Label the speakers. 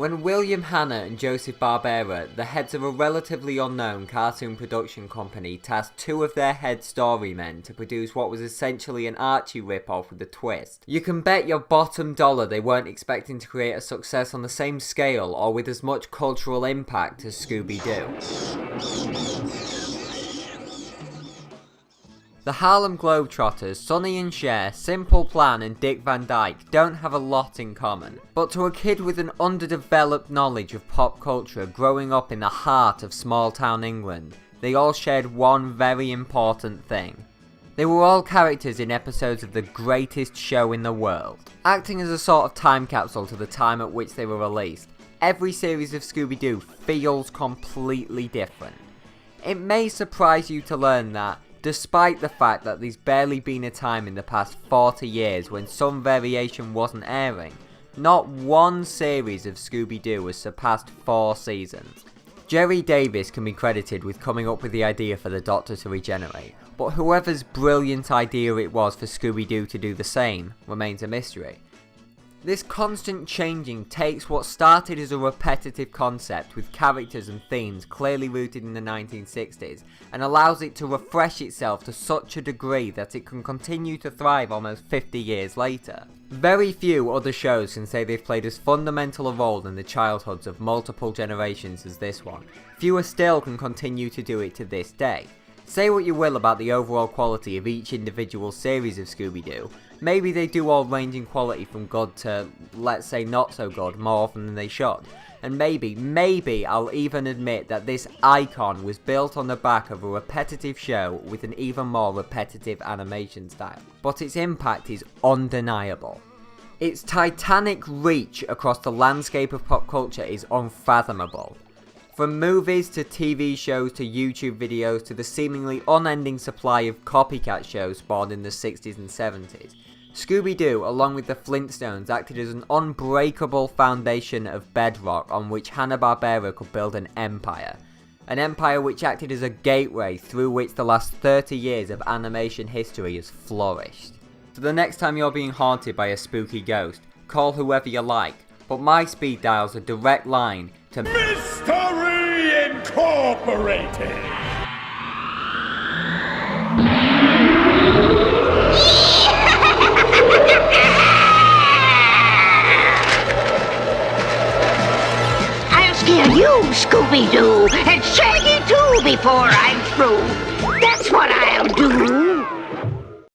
Speaker 1: When William Hanna and Joseph Barbera, the heads of a relatively unknown cartoon production company, tasked two of their head storymen to produce what was essentially an Archie rip-off with a twist, you can bet your bottom dollar they weren't expecting to create a success on the same scale or with as much cultural impact as Scooby Doo. The Harlem Globetrotters, Sonny and Cher, Simple Plan and Dick Van Dyke don't have a lot in common, but to a kid with an underdeveloped knowledge of pop culture growing up in the heart of small town England, they all shared one very important thing. They were all characters in episodes of the greatest show in the world, acting as a sort of time capsule to the time at which they were released. Every series of Scooby Doo feels completely different. It may surprise you to learn that, despite the fact that there's barely been a time in the past 40 years when some variation wasn't airing, not one series of Scooby Doo has surpassed 4 seasons. Jerry Davis can be credited with coming up with the idea for the Doctor to regenerate, but whoever's brilliant idea it was for Scooby Doo to do the same remains a mystery. This constant changing takes what started as a repetitive concept with characters and themes clearly rooted in the 1960s and allows it to refresh itself to such a degree that it can continue to thrive almost 50 years later. Very few other shows can say they've played as fundamental a role in the childhoods of multiple generations as this one. Fewer still can continue to do it to this day. Say what you will about the overall quality of each individual series of Scooby Doo, maybe they do all range in quality from good to, let's say, not so good more often than they should. And maybe I'll even admit that this icon was built on the back of a repetitive show with an even more repetitive animation style. But its impact is undeniable. Its titanic reach across the landscape of pop culture is unfathomable. From movies to TV shows to YouTube videos to the seemingly unending supply of copycat shows spawned in the 60s and 70s, Scooby Doo, along with the Flintstones, acted as an unbreakable foundation of bedrock on which Hanna-Barbera could build an empire. An empire which acted as a gateway through which the last 30 years of animation history has flourished. So the next time you're being haunted by a spooky ghost, call whoever you like, but my speed dial's a direct line to
Speaker 2: Mystery Incorporated!
Speaker 3: I'll scare you, Scooby Doo, and Shaggy too before I'm through. That's what I'll do.